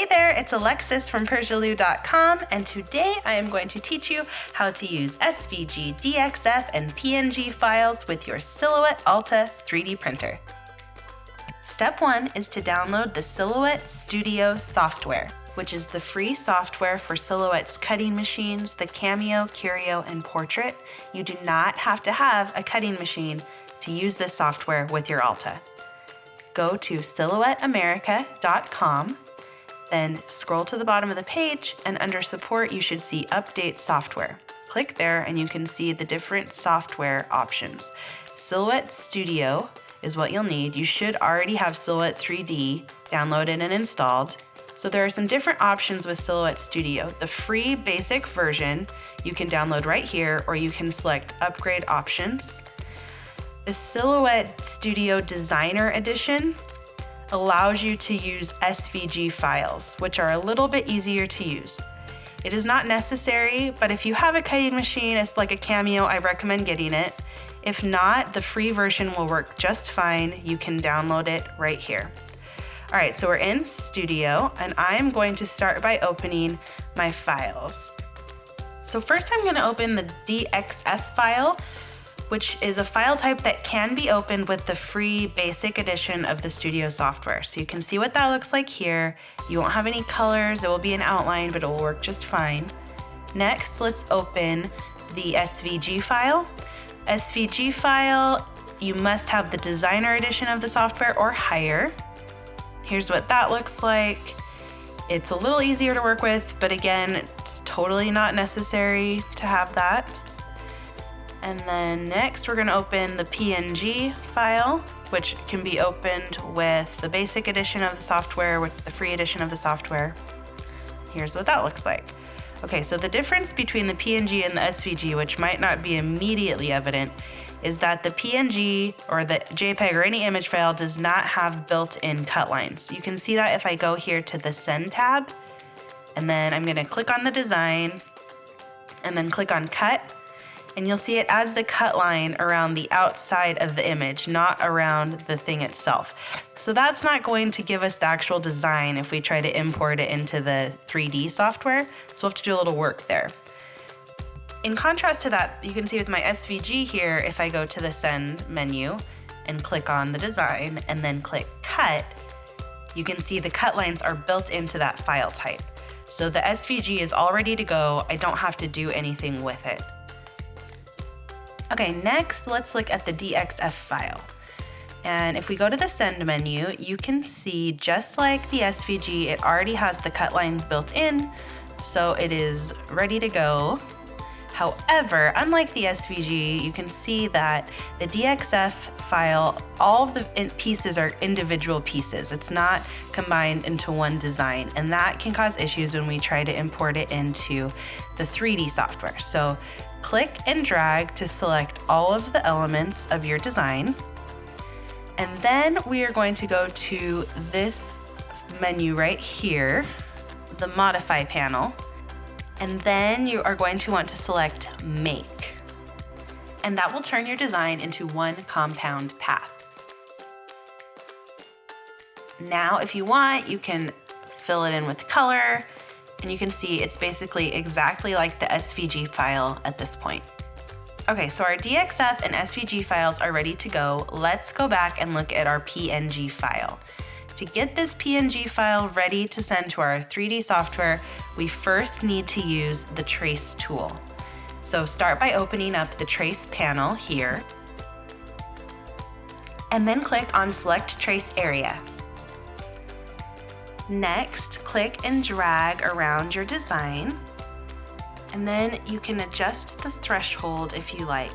Hey there, it's Alexis from Persialoo.com, and today I am going to teach you how to use SVG, DXF, and PNG files with your Silhouette Alta 3D printer. Step 1 is to download the Silhouette Studio software, which is the free software for Silhouette's cutting machines, the Cameo, Curio, and Portrait. You do not have to have a cutting machine to use this software with your Alta. Go to silhouetteamerica.com, then scroll to the bottom of the page, and under Support you should see Update Software. Click there and you can see the different software options. Silhouette Studio is what you'll need. You should already have Silhouette 3D downloaded and installed. So there are some different options with Silhouette Studio. The free basic version you can download right here, or you can select Upgrade Options. The Silhouette Studio Designer Edition allows you to use SVG files, which are a little bit easier to use. It is not necessary, but if you have a cutting machine, it's like a Cameo, I recommend getting it. If not, the free version will work just fine. You can download it right here. All right, so we're in Studio, and I'm going to start by opening my files. So first I'm gonna open the DXF file, which is a file type that can be opened with the free basic edition of the Studio software. So you can see what that looks like here. You won't have any colors, it will be an outline, but it will work just fine. Next, let's open the SVG file. SVG file, you must have the designer edition of the software or higher. Here's what that looks like. It's a little easier to work with, but again, it's totally not necessary to have that. And then next we're going to open the PNG file, which can be opened with the basic edition of the software, with the free edition of the software. Here's what that looks like. Okay, so the difference between the PNG and the SVG, which might not be immediately evident, is that the PNG or the JPEG or any image file does not have built-in cut lines. You can see that if I go here to the Send tab, and then I'm going to click on the design, and then click on Cut, and you'll see it adds the cut line around the outside of the image, not around the thing itself. So that's not going to give us the actual design if we try to import it into the 3D software, so we'll have to do a little work there. In contrast to that, you can see with my SVG here, if I go to the Send menu and click on the design and then click Cut, you can see the cut lines are built into that file type. So the SVG is all ready to go. I don't have to do anything with it. Okay, next let's look at the DXF file. And if we go to the Send menu, you can see just like the SVG, it already has the cut lines built in, so it is ready to go. However, unlike the SVG, you can see that the DXF file, all of the pieces are individual pieces. It's not combined into one design, and that can cause issues when we try to import it into the 3D software. So click and drag to select all of the elements of your design. And then we are going to go to this menu right here, the Modify panel. And then you are going to want to select Make. And that will turn your design into one compound path. Now, if you want, you can fill it in with color, and you can see it's basically exactly like the SVG file at this point. Okay, so our DXF and SVG files are ready to go. Let's go back and look at our PNG file. To get this PNG file ready to send to our 3D software, we first need to use the Trace tool. So start by opening up the Trace panel here, and then click on Select Trace Area. Next, click and drag around your design, and then you can adjust the threshold if you like.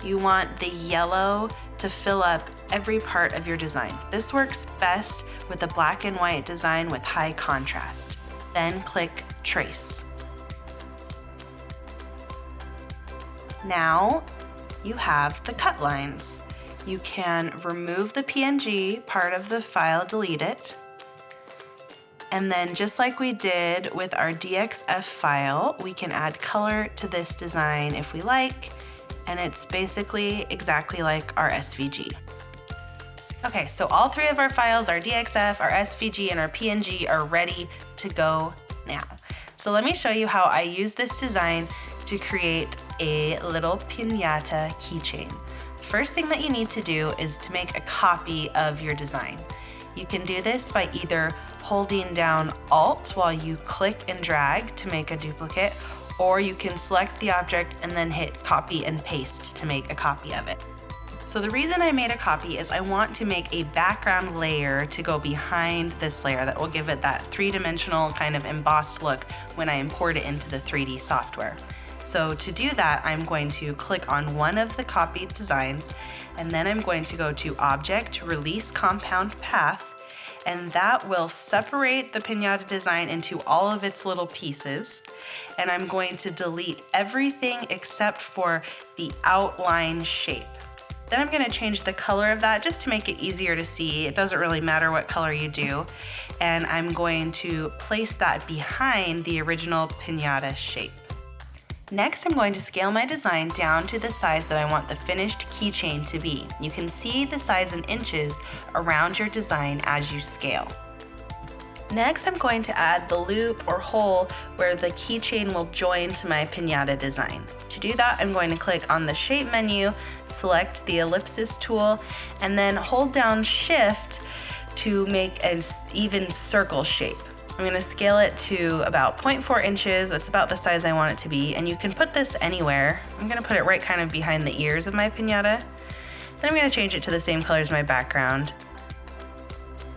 You want the yellow to fill up every part of your design. This works best with a black and white design with high contrast. Then click Trace. Now you have the cut lines. You can remove the PNG part of the file, delete it. And then just like we did with our DXF file, we can add color to this design if we like, and it's basically exactly like our SVG. Okay, so all three of our files, our DXF, our SVG, and our PNG, are ready to go now. So let me show you how I use this design to create a little piñata keychain. First thing that you need to do is to make a copy of your design. You can do this by either holding down Alt while you click and drag to make a duplicate, or you can select the object and then hit copy and paste to make a copy of it. So the reason I made a copy is I want to make a background layer to go behind this layer that will give it that three-dimensional kind of embossed look when I import it into the 3D software. So to do that, I'm going to click on one of the copied designs, and then I'm going to go to Object, Release Compound Path, and that will separate the piñata design into all of its little pieces. And I'm going to delete everything except for the outline shape. Then I'm gonna change the color of that just to make it easier to see. It doesn't really matter what color you do. And I'm going to place that behind the original piñata shape. Next, I'm going to scale my design down to the size that I want the finished keychain to be. You can see the size in inches around your design as you scale. Next, I'm going to add the loop or hole where the keychain will join to my piñata design. To do that, I'm going to click on the shape menu, select the ellipsis tool, and then hold down Shift to make an even circle shape. I'm going to scale it to about 0.4 inches. That's about the size I want it to be, and you can put this anywhere. I'm going to put it right kind of behind the ears of my piñata. Then I'm going to change it to the same color as my background.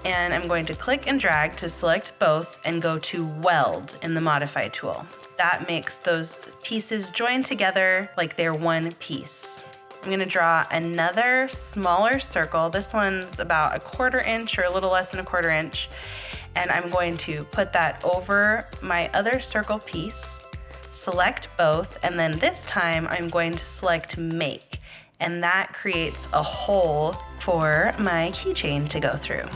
And I'm going to click and drag to select both and go to Weld in the Modify tool. That makes those pieces join together like they're one piece. I'm gonna draw another smaller circle. This one's about 1/4 inch or a little less than 1/4 inch. And I'm going to put that over my other circle piece, select both, and then this time I'm going to select Make. And that creates a hole for my keychain to go through.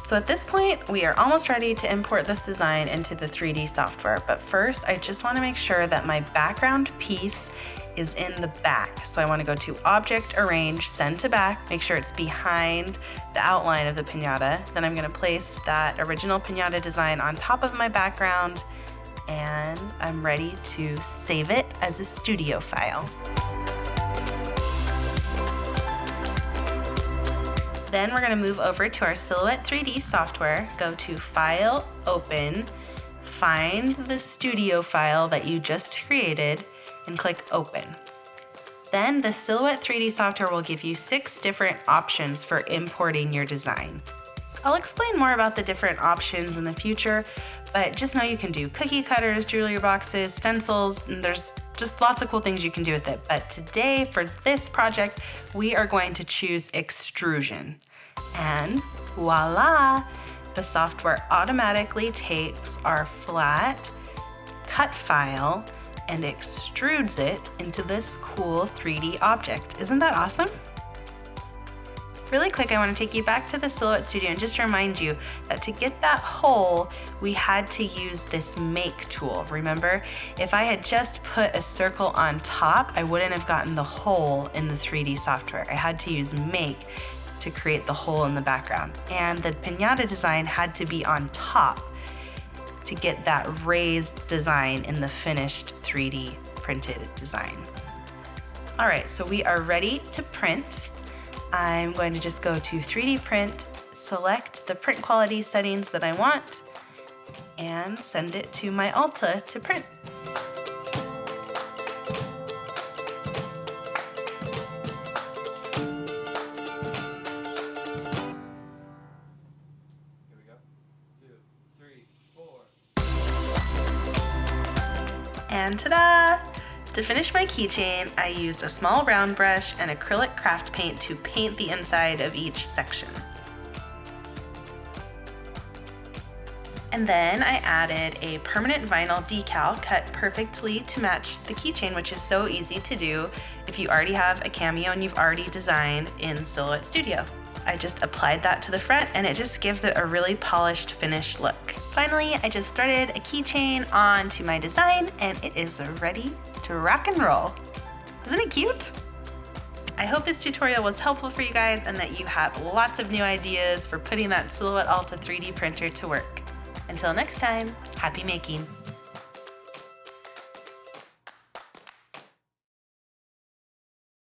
So at this point, we are almost ready to import this design into the 3D software. But first, I just want to make sure that my background piece is in the back. So I want to go to Object, Arrange, Send to Back, make sure it's behind the outline of the piñata. Then I'm going to place that original piñata design on top of my background, and I'm ready to save it as a studio file. Then we're gonna move over to our Silhouette 3D software, go to File, Open, find the studio file that you just created, and click Open. Then the Silhouette 3D software will give you 6 different options for importing your design. I'll explain more about the different options in the future, but just know you can do cookie cutters, jewelry boxes, stencils, and there's just lots of cool things you can do with it. But today, for this project, we are going to choose extrusion. And voila! The software automatically takes our flat cut file and extrudes it into this cool 3D object. Isn't that awesome? Really quick, I want to take you back to the Silhouette Studio and just remind you that to get that hole, we had to use this Make tool. Remember, if I had just put a circle on top, I wouldn't have gotten the hole in the 3D software. I had to use Make to create the hole in the background. And the piñata design had to be on top to get that raised design in the finished 3D printed design. All right, so we are ready to print. I'm going to just go to 3D print, select the print quality settings that I want, and send it to my Alta to print. Here we go. 2, 3, 4. And ta-da! To finish my keychain, I used a small round brush and acrylic craft paint to paint the inside of each section. And then I added a permanent vinyl decal cut perfectly to match the keychain, which is so easy to do if you already have a cameo and you've already designed in Silhouette Studio. I just applied that to the front and it just gives it a really polished, finished look. Finally, I just threaded a keychain onto my design and it is ready to rock and roll. Isn't it cute? I hope this tutorial was helpful for you guys and that you have lots of new ideas for putting that Silhouette Alta 3D printer to work. Until next time, happy making!